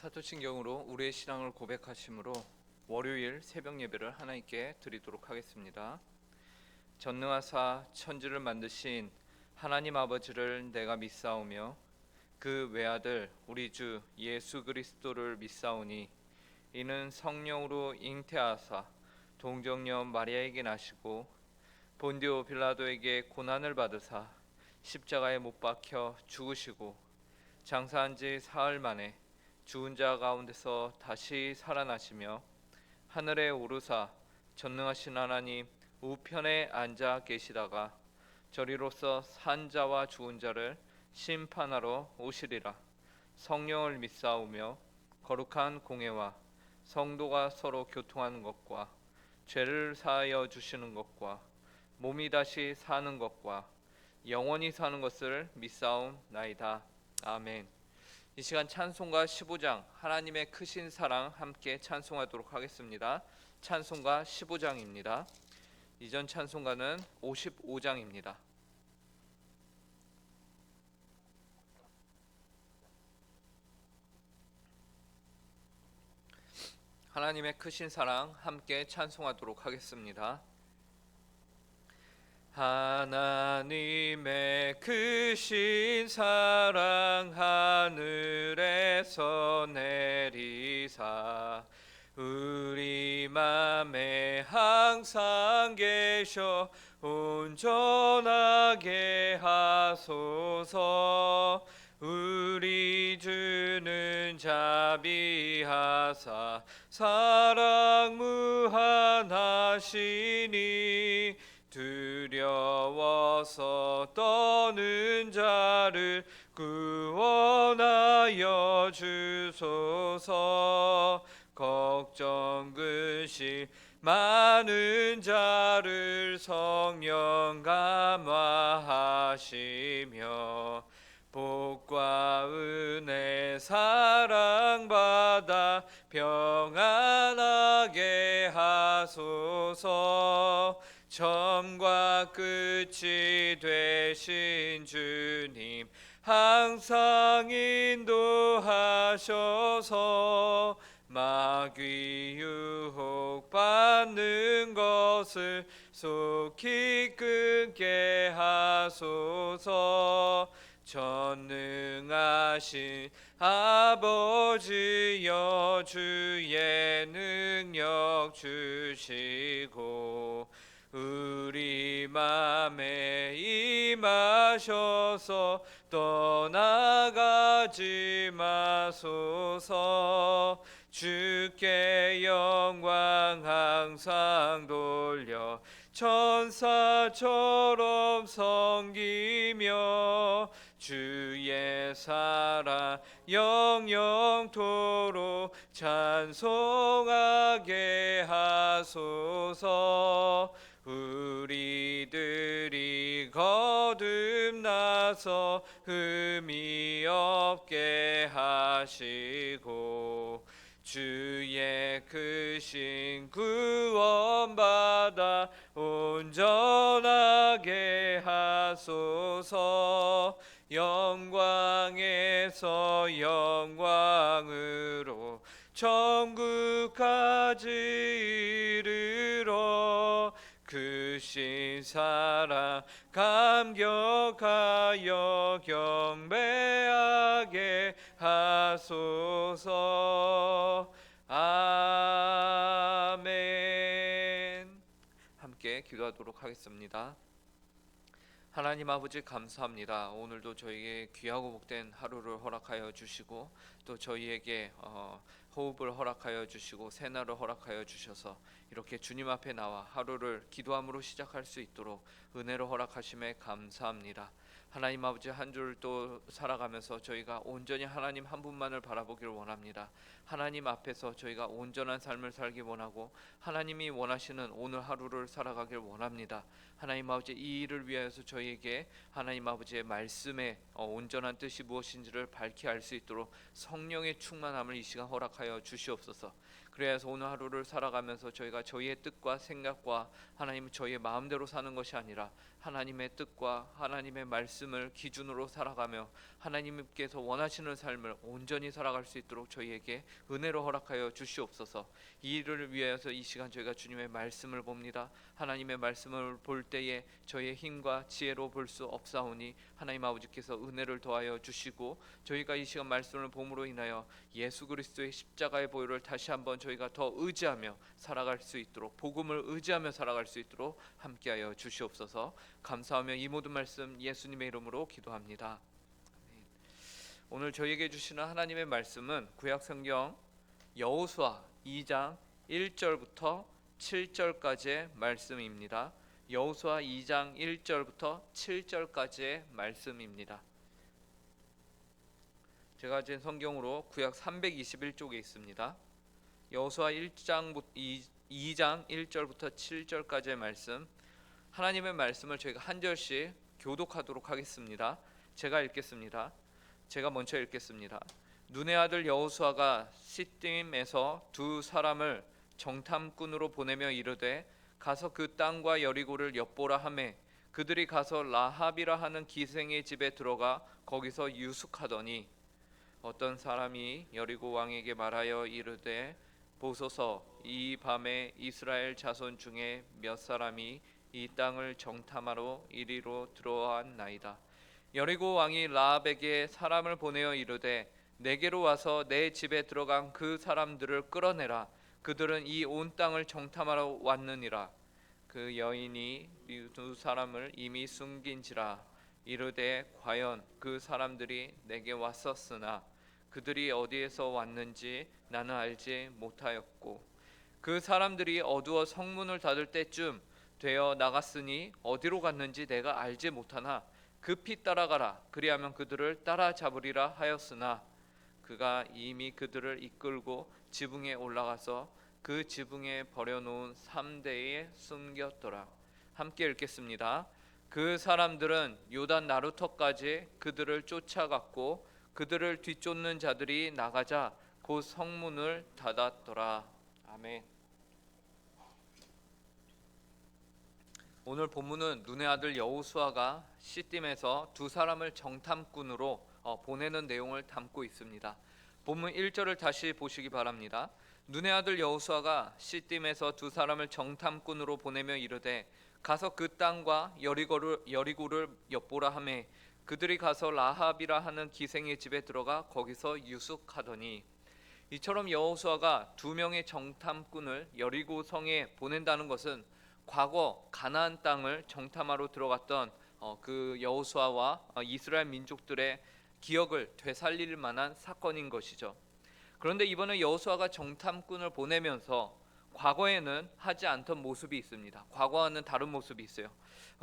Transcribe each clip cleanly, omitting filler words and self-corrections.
사도신경으로 우리의 신앙을 고백하심으로 월요일 새벽 예배를 하나님께 드리도록 하겠습니다. 전능하사 천지를 만드신 하나님 아버지를 내가 믿사오며 그 외아들 우리 주 예수 그리스도를 믿사오니 이는 성령으로 잉태하사 동정녀 마리아에게 나시고 본디오 빌라도에게 고난을 받으사 십자가에 못 박혀 죽으시고 장사한 지 사흘 만에 죽은 자 가운데서 다시 살아나시며 하늘에 오르사 전능하신 하나님 우편에 앉아 계시다가 저리로서 산 자와 죽은 자를 심판하러 오시리라. 성령을 믿사오며 거룩한 공회와 성도가 서로 교통하는 것과 죄를 사하여 주시는 것과 몸이 다시 사는 것과 영원히 사는 것을 믿사옵나이다. 아멘. 이 시간 찬송가 15장 하나님의 크신 사랑 함께 찬송하도록 하겠습니다. 찬송가 15장입니다. 이전 찬송가는 55장입니다. 하나님의 크신 사랑 함께 찬송하도록 하겠습니다. 하나님의 크신 사랑 하늘에서 내리사 우리 맘에 항상 계셔 온전하게 하소서. 우리 주는 자비하사 사랑 무한하시니 두려워서 떠는 자를 구원하여 주소서. 걱정 근심 많은 자를 성령 감화하시며 복과 은혜 사랑받아 평안하게 하소서. 처음과 끝이 되신 주님 항상 인도하셔서 마귀 유혹받는 것을 속히 끊게 하소서. 전능하신 아버지여 주의 능력 주시고 우리 맘에 임하셔서 떠나가지 마소서. 주께 영광 항상 돌려 천사처럼 섬기며 주의 사랑 영영토록 찬송하게 하소서. 우리들이 거듭나서 흠이 없게 하시고 주의 크신 구원받아 온전하게 하소서. 영광에서 영광으로 천국까지 이르러 크신 사랑 감격하여 경배하게 하소서. 아멘. 함께 기도하도록 하겠습니다. 하나님 아버지 감사합니다. 오늘도 저희에게 귀하고 복된 하루를 허락하여 주시고 또 저희에게 호흡을 허락하여 주시고 새날을 허락하여 주셔서 이렇게 주님 앞에 나와 하루를 기도함으로 시작할 수 있도록 은혜로 허락하심에 감사합니다. 하나님 아버지 한 주 또 살아가면서 저희가 온전히 하나님 한 분만을 바라보기를 원합니다. 하나님 앞에서 저희가 온전한 삶을 살기 원하고 하나님이 원하시는 오늘 하루를 살아가길 원합니다. 하나님 아버지 이 일을 위하여서 저희에게 하나님 아버지의 말씀의 온전한 뜻이 무엇인지를 밝히 알 수 있도록 성령의 충만함을 이 시간 허락하여 주시옵소서. 그래서 오늘 하루를 살아가면서 저희가 저희의 뜻과 생각과 하나님 저희의 마음대로 사는 것이 아니라 하나님의 뜻과 하나님의 말씀을 기준으로 살아가며 하나님께서 원하시는 삶을 온전히 살아갈 수 있도록 저희에게 은혜로 허락하여 주시옵소서. 이 일을 위해서 이 시간 저희가 주님의 말씀을 봅니다. 하나님의 말씀을 볼 때에 저희의 힘과 지혜로 볼 수 없사오니 하나님 아버지께서 은혜를 더하여 주시고 저희가 이 시간 말씀을 봄으로 인하여 예수 그리스도의 십자가의 보혈을 다시 한번 저희가 더 의지하며 살아갈 수 있도록, 복음을 의지하며 살아갈 수 있도록 함께하여 주시옵소서. 감사하며 이 모든 말씀 예수님의 이름으로 기도합니다. 오늘 저희에게 주시는 하나님의 말씀은 구약성경 여호수아 2장 1절부터 7절까지의 말씀입니다. 여호수아 2장 1절부터 7절까지의 말씀입니다. 제가 제 성경으로 구약 321쪽에 있습니다. 여호수아 2장 1절부터 7절까지의 말씀, 하나님의 말씀을 저희가 한 절씩 교독하도록 하겠습니다. 제가 읽겠습니다. 제가 먼저 읽겠습니다. 눈의 아들 여호수아가 시딤에서 두 사람을 정탐꾼으로 보내며 이르되 가서 그 땅과 여리고를 엿보라 하매 그들이 가서 라합이라 하는 기생의 집에 들어가 거기서 유숙하더니 어떤 사람이 여리고 왕에게 말하여 이르되 보소서 이 밤에 이스라엘 자손 중에 몇 사람이 이 땅을 정탐하러 이리로 들어왔나이다. 여리고 왕이 라합에게 사람을 보내어 이르되 내게로 와서 내 집에 들어간 그 사람들을 끌어내라. 그들은 이 온 땅을 정탐하러 왔느니라. 그 여인이 두 사람을 이미 숨긴지라. 이르되 과연 그 사람들이 내게 왔었으나 그들이 어디에서 왔는지 나는 알지 못하였고 그 사람들이 어두워 성문을 닫을 때쯤 되어 나갔으니 어디로 갔는지 내가 알지 못하나 급히 따라가라. 그리하면 그들을 따라잡으리라 하였으나 그가 이미 그들을 이끌고 지붕에 올라가서 그 지붕에 버려놓은 3대에 숨겼더라. 함께 읽겠습니다. 그 사람들은 요단 나루터까지 그들을 쫓아갔고 그들을 뒤쫓는 자들이 나가자 곧 성문을 닫았더라. 아멘. 오늘 본문은 눈의 아들 여호수아가 시딤에서 두 사람을 정탐꾼으로 보내는 내용을 담고 있습니다. 본문 1절을 다시 보시기 바랍니다. 눈의 아들 여호수아가 시딤에서 두 사람을 정탐꾼으로 보내며 이르되 가서 그 땅과 여리고를 엿보라 하매 그들이 가서 라합이라 하는 기생의 집에 들어가 거기서 유숙하더니 이처럼 여호수아가 두 명의 정탐꾼을 여리고 성에 보낸다는 것은 과거 가나안 땅을 정탐하러 들어갔던 그 여호수아와 이스라엘 민족들의 기억을 되살릴 만한 사건인 것이죠. 그런데 이번에 여호수아가 정탐꾼을 보내면서 과거에는 하지 않던 모습이 있습니다. 과거와는 다른 모습이 있어요.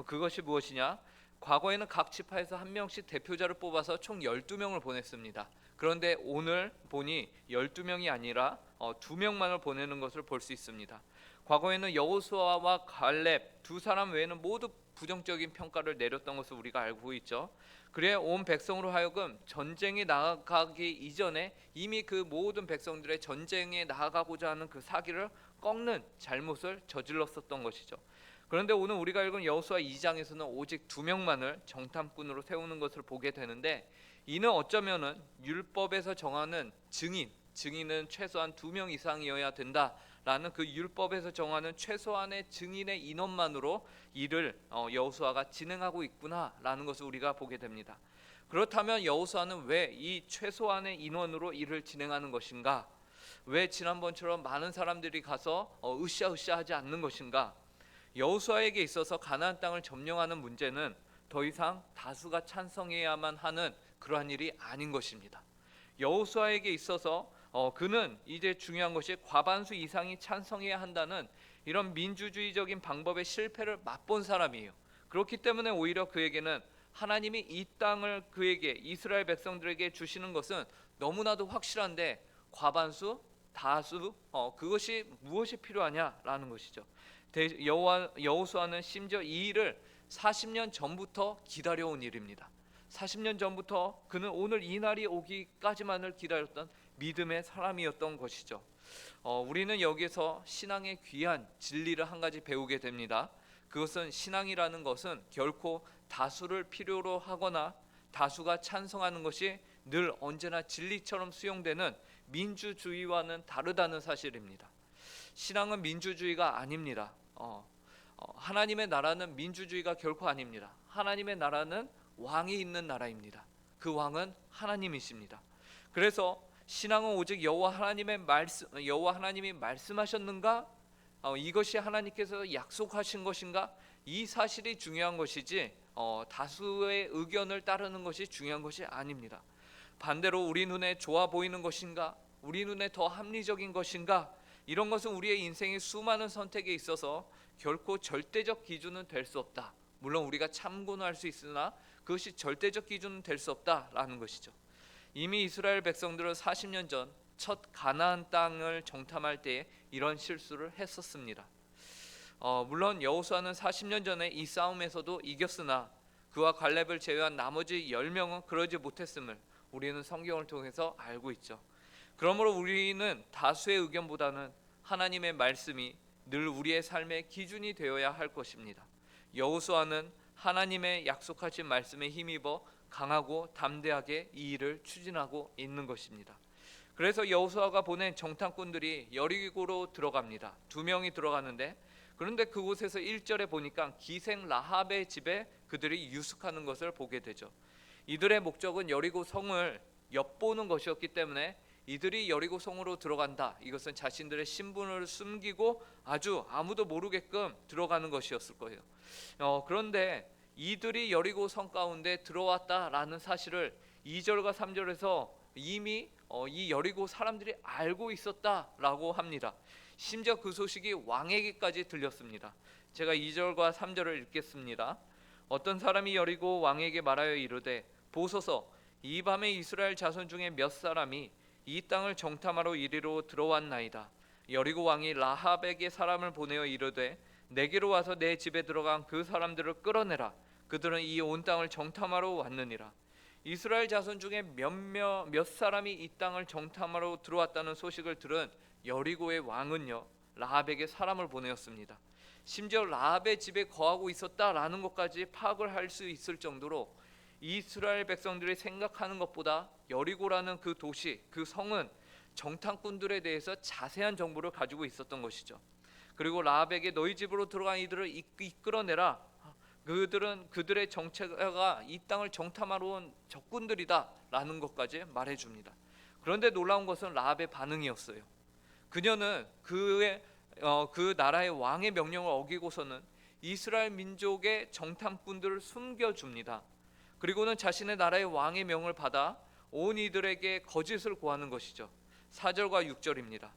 그것이 무엇이냐? 과거에는 각 지파에서 한 명씩 대표자를 뽑아서 총 12명을 보냈습니다. 그런데 오늘 보니 12명이 아니라 2명만을 보내는 것을 볼 수 있습니다. 과거에는 여호수아와 갈렙 두 사람 외에는 모두 부정적인 평가를 내렸던 것을 우리가 알고 있죠. 그래 온 백성으로 하여금 전쟁에 나아가기 이전에 이미 그 모든 백성들의 전쟁에 나아가고자 하는 그 사기를 꺾는 잘못을 저질렀었던 것이죠. 그런데 오늘 우리가 읽은 여호수아 2장에서는 오직 2명만을 정탐꾼으로 세우는 것을 보게 되는데 이는 어쩌면은 율법에서 정하는 증인은 최소한 2명 이상이어야 된다라는 그 율법에서 정하는 최소한의 증인의 인원만으로 일을 여호수아가 진행하고 있구나라는 것을 우리가 보게 됩니다. 그렇다면 여호수아는 왜 이 최소한의 인원으로 일을 진행하는 것인가? 왜 지난번처럼 많은 사람들이 가서 으쌰으쌰하지 않는 것인가? 여호수아에게 있어서 가나안 땅을 점령하는 문제는 더 이상 다수가 찬성해야만 하는 그러한 일이 아닌 것입니다. 여호수아에게 있어서 그는 이제 중요한 것이 과반수 이상이 찬성해야 한다는 이런 민주주의적인 방법의 실패를 맛본 사람이에요. 그렇기 때문에 오히려 그에게는 하나님이 이 땅을 그에게 이스라엘 백성들에게 주시는 것은 너무나도 확실한데 과반수, 다수 그것이 무엇이 필요하냐라는 것이죠. 여호수아는 심지어 이 일을 40년 전부터 기다려온 일입니다. 40년 전부터 그는 오늘 이 날이 오기까지만을 기다렸던 믿음의 사람이었던 것이죠. 우리는 여기서 신앙의 귀한 진리를 한 가지 배우게 됩니다. 그것은 신앙이라는 것은 결코 다수를 필요로 하거나 다수가 찬성하는 것이 늘 언제나 진리처럼 수용되는 민주주의와는 다르다는 사실입니다. 신앙은 민주주의가 아닙니다. 하나님의 나라는 민주주의가 결코 아닙니다. 하나님의 나라는 왕이 있는 나라입니다. 그 왕은 하나님이십니다. 그래서 신앙은 오직 여호와 하나님이 말씀하셨는가? 이것이 하나님께서 약속하신 것인가? 이 사실이 중요한 것이지 다수의 의견을 따르는 것이 중요한 것이 아닙니다. 반대로 우리 눈에 좋아 보이는 것인가? 우리 눈에 더 합리적인 것인가? 이런 것은 우리의 인생의 수많은 선택에 있어서 결코 절대적 기준은 될 수 없다. 물론 우리가 참고는 할 수 있으나 그것이 절대적 기준은 될 수 없다라는 것이죠. 이미 이스라엘 백성들은 40년 전 첫 가나안 땅을 정탐할 때 이런 실수를 했었습니다. 물론 여호수아는 40년 전에 이 싸움에서도 이겼으나 그와 갈렙을 제외한 나머지 10명은 그러지 못했음을 우리는 성경을 통해서 알고 있죠. 그러므로 우리는 다수의 의견보다는 하나님의 말씀이 늘 우리의 삶의 기준이 되어야 할 것입니다. 여호수아는 하나님의 약속하신 말씀에 힘입어 강하고 담대하게 이 일을 추진하고 있는 것입니다. 그래서 여호수아가 보낸 정탐꾼들이 여리고로 들어갑니다. 2명이 들어가는데 그런데 그곳에서 1절에 보니까 기생 라합의 집에 그들이 유숙하는 것을 보게 되죠. 이들의 목적은 여리고 성을 엿보는 것이었기 때문에 이들이 여리고 성으로 들어간다. 이것은 자신들의 신분을 숨기고 아주 아무도 모르게끔 들어가는 것이었을 거예요. 그런데 이들이 여리고 성 가운데 들어왔다라는 사실을 2절과 3절에서 이미 이 여리고 사람들이 알고 있었다라고 합니다. 심지어 그 소식이 왕에게까지 들렸습니다. 제가 2절과 3절을 읽겠습니다. 어떤 사람이 여리고 왕에게 말하여 이르되 보소서 이 밤에 이스라엘 자손 중에 몇 사람이 이 땅을 정탐하러 이리로 들어왔나이다. 여리고 왕이 라합에게 사람을 보내어 이르되 내게로 와서 내 집에 들어간 그 사람들을 끌어내라. 그들은 이 온 땅을 정탐하러 왔느니라. 이스라엘 자손 중에 몇 사람이 이 땅을 정탐하러 들어왔다는 소식을 들은 여리고의 왕은요 라합에게 사람을 보내었습니다. 심지어 라합의 집에 거하고 있었다라는 것까지 파악을 할 수 있을 정도로 이스라엘 백성들이 생각하는 것보다 여리고라는 그 도시, 그 성은 정탐꾼들에 대해서 자세한 정보를 가지고 있었던 것이죠. 그리고 라합에게 너희 집으로 들어간 이들을 이끌어내라. 그들의 정체가 이 땅을 정탐하러 온 적군들이다 라는 것까지 말해줍니다. 그런데 놀라운 것은 라합의 반응이었어요. 그녀는 그 나라의 왕의 명령을 어기고서는 이스라엘 민족의 정탐꾼들을 숨겨줍니다. 그리고는 자신의 나라의 왕의 명을 받아 온 이들에게 거짓을 고하는 것이죠. 4절과 6절입니다.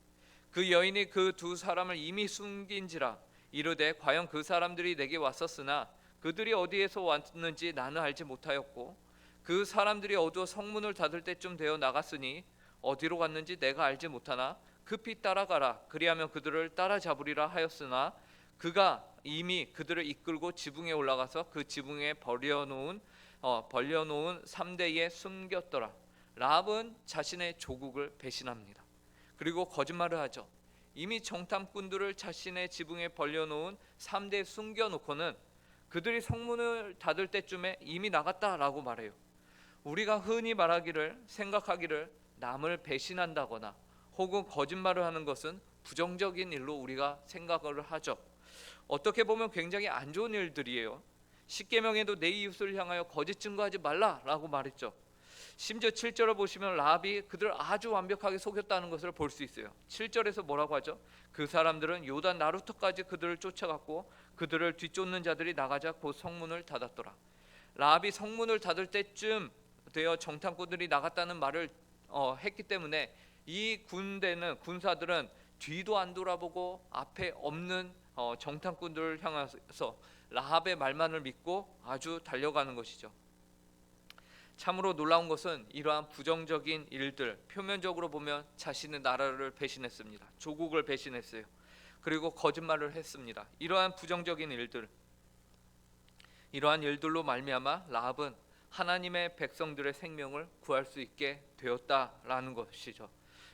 그 여인이 그 두 사람을 이미 숨긴지라 이르되 과연 그 사람들이 내게 왔었으나 그들이 어디에서 왔는지 나는 알지 못하였고 그 사람들이 어두워 성문을 닫을 때쯤 되어 나갔으니 어디로 갔는지 내가 알지 못하나 급히 따라가라. 그리하면 그들을 따라잡으리라 하였으나 그가 이미 그들을 이끌고 지붕에 올라가서 그 지붕에 벌려놓은 3대에 숨겼더라. 라합은 자신의 조국을 배신합니다. 그리고 거짓말을 하죠. 이미 정탐꾼들을 자신의 지붕에 벌려놓은 3대에 숨겨놓고는 그들이 성문을 닫을 때쯤에 이미 나갔다라고 말해요. 우리가 흔히 생각하기를 남을 배신한다거나 혹은 거짓말을 하는 것은 부정적인 일로 우리가 생각을 하죠. 어떻게 보면 굉장히 안 좋은 일들이에요. 십계명에도 내 이웃을 향하여 거짓 증거하지 말라라고 말했죠. 심지어 7절을 보시면 라합이 그들을 아주 완벽하게 속였다는 것을 볼 수 있어요. 7절에서 뭐라고 하죠? 그 사람들은 요단 나루터까지 그들을 쫓아갔고 그들을 뒤쫓는 자들이 나가자 곧 성문을 닫았더라. 라합이 성문을 닫을 때쯤 되어 정탐꾼들이 나갔다는 말을 했기 때문에 이 군사들은 뒤도 안 돌아보고 앞에 없는 정탐꾼들을 향해서 라합의 말만을 믿고 아주 달려가는 것이죠. 참으로 놀라운 것은 이러한 부정적인 일들, 표면적으로 보면 자신의 나라를 배신했습니다. 조국을 배신했어요. 그리고 거짓말을 했습니다. 이러한 부정적인 일들, 이러한 일들로 말미암아 라합은 하나님의 백성들의 생명을 구할 수 있게 되었다라는 것이죠.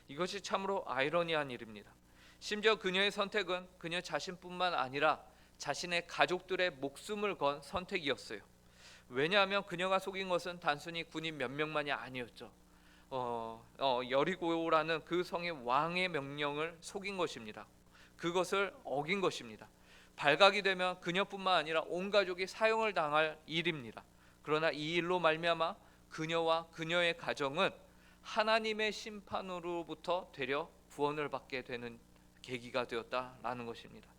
이것이 참으로 아이러니한 일입니다. 심지어 그녀의 선택은 그녀 자신뿐만 아니라 자신의 가족들의 목숨을 건 선택이었어요. 왜냐하면 그녀가 속인 것은 단순히 군인 몇 명만이 아니었죠. 여리고라는 그 성의 왕의 명령을 속인 것입니다. 그것을 어긴 것입니다. 발각이 되면 그녀뿐만 아니라 온 가족이 사형을 당할 일입니다. 그러나 이 일로 말미암아 그녀와 그녀의 가정은 하나님의 심판으로부터 되려 구원을 받게 되는 계기가 되었다라는 것입니다.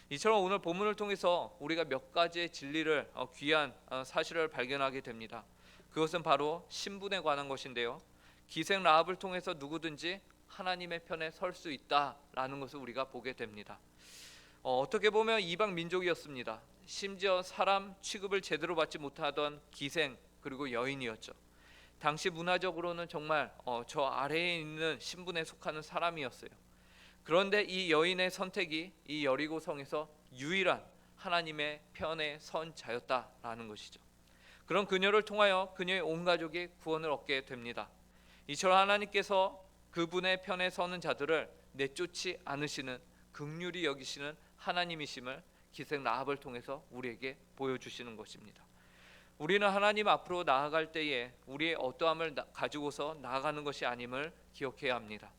이처럼 오늘 본문을 통해서 우리가 몇 가지의 진리를 귀한 사실을 발견하게 됩니다. 그것은 바로 신분에 관한 것인데요. 기생 라합을 통해서 누구든지 하나님의 편에 설 수 있다라는 것을 우리가 보게 됩니다. 어떻게 보면 이방 민족이었습니다. 심지어 사람 취급을 제대로 받지 못하던 기생 그리고 여인이었죠. 당시 문화적으로는 정말 저 아래에 있는 신분에 속하는 사람이었어요. 그런데 이 여인의 선택이 이 여리고 성에서 유일한 하나님의 편에 선 자였다라는 것이죠. 그런 그녀를 통하여 그녀의 온 가족이 구원을 얻게 됩니다. 이처럼 하나님께서 그분의 편에 서는 자들을 내쫓지 않으시는 긍휼히 여기시는 하나님이심을 기생 라합을 통해서 우리에게 보여주시는 것입니다. 우리는 하나님 앞으로 나아갈 때에 우리의 어떠함을 가지고서 나아가는 것이 아님을 기억해야 합니다.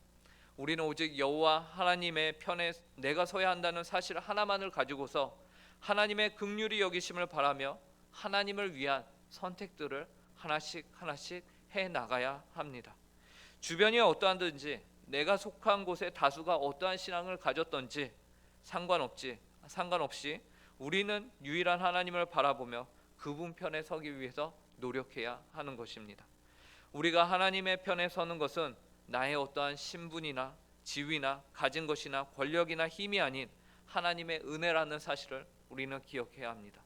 우리는 오직 여호와 하나님의 편에 내가 서야 한다는 사실 하나만을 가지고서 하나님의 긍휼히 여기심을 바라며 하나님을 위한 선택들을 하나씩 하나씩 해 나가야 합니다. 주변이 어떠한든지 내가 속한 곳의 다수가 어떠한 신앙을 가졌던지 상관없이 우리는 유일한 하나님을 바라보며 그분 편에 서기 위해서 노력해야 하는 것입니다. 우리가 하나님의 편에 서는 것은 나의 어떠한 신분이나 지위나 가진 것이나 권력이나 힘이 아닌 하나님의 은혜라는 사실을 우리는 기억해야 합니다.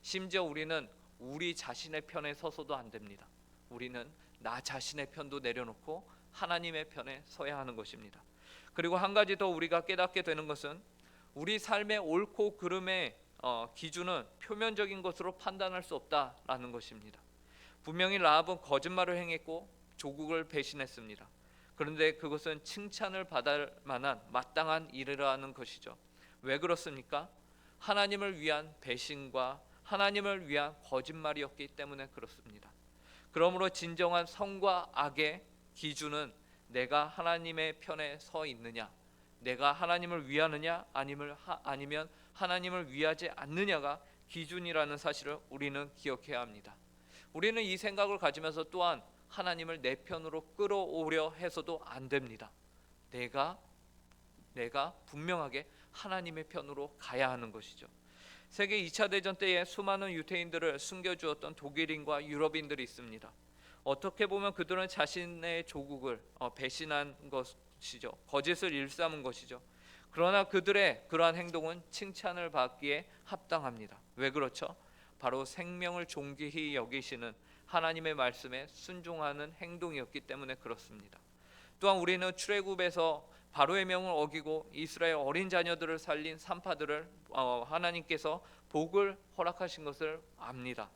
심지어 우리는 우리 자신의 편에 서서도 안 됩니다. 우리는 나 자신의 편도 내려놓고 하나님의 편에 서야 하는 것입니다. 그리고 한 가지 더 우리가 깨닫게 되는 것은 우리 삶의 옳고 그름의 기준은 표면적인 것으로 판단할 수 없다라는 것입니다. 분명히 라합은 거짓말을 행했고 조국을 배신했습니다. 그런데 그것은 칭찬을 받을 만한 마땅한 일이라는 것이죠. 왜 그렇습니까? 하나님을 위한 배신과 하나님을 위한 거짓말이었기 때문에 그렇습니다. 그러므로 진정한 선과 악의 기준은 내가 하나님의 편에 서 있느냐, 내가 하나님을 위하느냐 아니면 하나님을 위하지 않느냐가 기준이라는 사실을 우리는 기억해야 합니다. 우리는 이 생각을 가지면서 또한 하나님을 내 편으로 끌어오려 해서도 안 됩니다. 내가 분명하게 하나님의 편으로 가야 하는 것이죠. 세계 2차 대전 때에 수많은 유대인들을 숨겨주었던 독일인과 유럽인들이 있습니다. 어떻게 보면 그들은 자신의 조국을 배신한 것이죠. 거짓을 일삼은 것이죠. 그러나 그들의 그러한 행동은 칭찬을 받기에 합당합니다. 왜 그렇죠? 바로 생명을 존귀히 여기시는 하나님의 말씀에 순종하는 행동이었기 때문에 그렇습니다. 또한 우리는 출애굽에서 바로의 명을 어기고 이스라엘 어린 자녀들을 살린 산파들을 하나님께서 복을 허락하신 것을 압니다.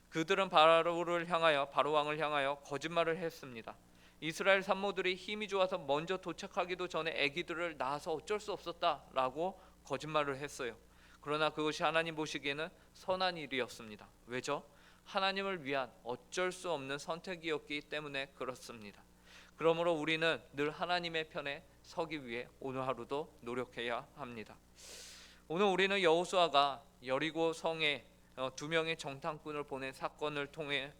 그들은 바로 왕을 향하여 거짓말을 했습니다. 이스라엘 산모들이 힘이 좋아서 먼저 도착하기도 전에 아기들을 낳아서 어쩔 수 없었다라고 거짓말을 했어요. 그러나 그것이 하나님 보시기에는 선한 일이었습니다. 왜죠? 하나님을 위한 어쩔 수 없는 선택이었기 때문에 그렇습니다. 그러므로 우리는 늘 하나님의 편에 서기 위해 오늘 하루도 노력해야 합니다. 오늘 우리는 여호수아가 여리고 성에 2명의 정탐꾼을 보낸 사건을 통해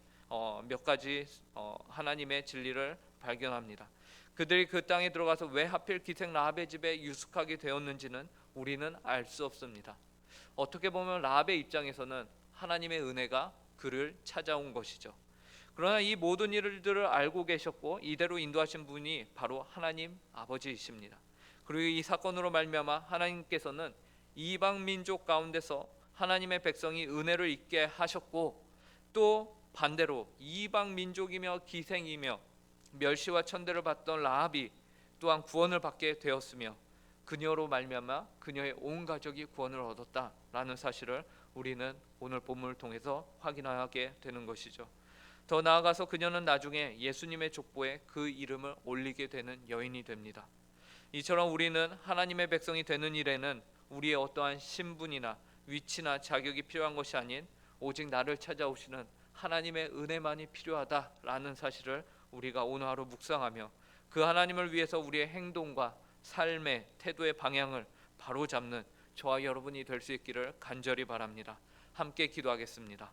몇 가지 하나님의 진리를 발견합니다. 그들이 그 땅에 들어가서 왜 하필 기생 라합의 집에 유숙하게 되었는지는 우리는 알 수 없습니다. 어떻게 보면 라합의 입장에서는 하나님의 은혜가 그를 찾아온 것이죠. 그러나 이 모든 일들을 알고 계셨고 이대로 인도하신 분이 바로 하나님 아버지이십니다. 그리고 이 사건으로 말미암아 하나님께서는 이방 민족 가운데서 하나님의 백성이 은혜를 잊게 하셨고, 또 반대로 이방 민족이며 기생이며 멸시와 천대를 받던 라합이 또한 구원을 받게 되었으며 그녀로 말미암아 그녀의 온 가족이 구원을 얻었다라는 사실을 우리는 오늘 본문을 통해서 확인하게 되는 것이죠. 더 나아가서 그녀는 나중에 예수님의 족보에 그 이름을 올리게 되는 여인이 됩니다. 이처럼 우리는 하나님의 백성이 되는 일에는 우리의 어떠한 신분이나 위치나 자격이 필요한 것이 아닌 오직 나를 찾아오시는 하나님의 은혜만이 필요하다라는 사실을 우리가 오늘 하루 묵상하며 그 하나님을 위해서 우리의 행동과 삶의 태도의 방향을 바로잡는 저와 여러분이 될 수 있기를 간절히 바랍니다. 함께 기도하겠습니다.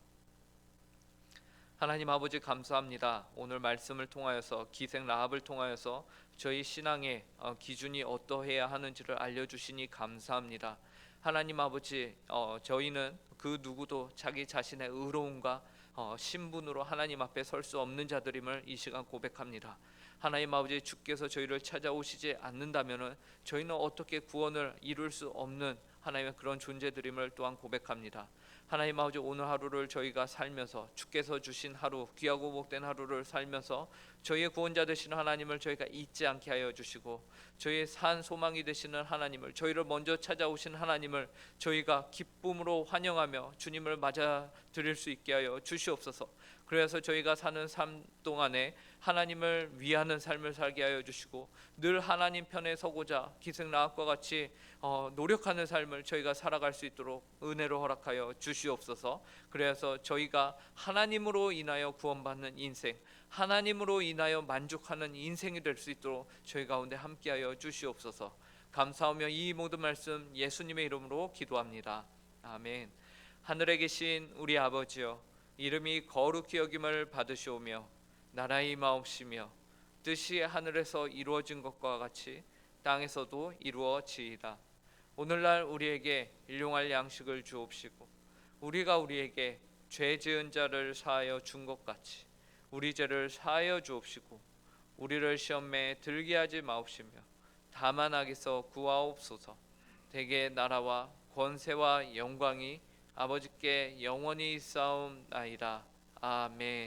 하나님 아버지 감사합니다. 오늘 말씀을 통하여서 기생 라합을 통하여서 저희 신앙의 기준이 어떠해야 하는지를 알려주시니 감사합니다. 하나님 아버지, 저희는 그 누구도 자기 자신의 의로움과 신분으로 하나님 앞에 설 수 없는 자들임을 이 시간 고백합니다. 하나님 아버지, 주께서 저희를 찾아오시지 않는다면은 저희는 어떻게 구원을 이룰 수 없는 하나님의 그런 존재들임을 또한 고백합니다. 하나님 아버지, 오늘 하루를 저희가 살면서 주께서 주신 하루, 귀하고 복된 하루를 살면서 저희의 구원자 되시는 하나님을 저희가 잊지 않게 하여 주시고 저희의 산 소망이 되시는 하나님을, 저희를 먼저 찾아오신 하나님을 저희가 기쁨으로 환영하며 주님을 맞아 드릴 수 있게 하여 주시옵소서. 그래서 저희가 사는 삶 동안에 하나님을 위하는 삶을 살게 하여 주시고 늘 하나님 편에 서고자 기생 라합과 같이 노력하는 삶을 저희가 살아갈 수 있도록 은혜로 허락하여 주시옵소서. 그래서 저희가 하나님으로 인하여 구원받는 인생, 하나님으로 인하여 만족하는 인생이 될 수 있도록 저희 가운데 함께하여 주시옵소서. 감사하며 이 모든 말씀 예수님의 이름으로 기도합니다. 아멘. 하늘에 계신 우리 아버지여, 이름이 거룩히 여김을 받으시오며 나라의 임하옵시며 뜻이 하늘에서 이루어진 것과 같이 땅에서도 이루어지이다. 오늘날 우리에게 일용할 양식을 주옵시고 우리가 우리에게 죄 지은 자를 사하여 준 것 같이 우리 죄를 사하여 주옵시고 우리를 시험에 들게 하지 마옵시며 다만 악에서 구하옵소서. 대개 나라와 권세와 영광이 아버지께 영원히 있사옵나이다. 아멘.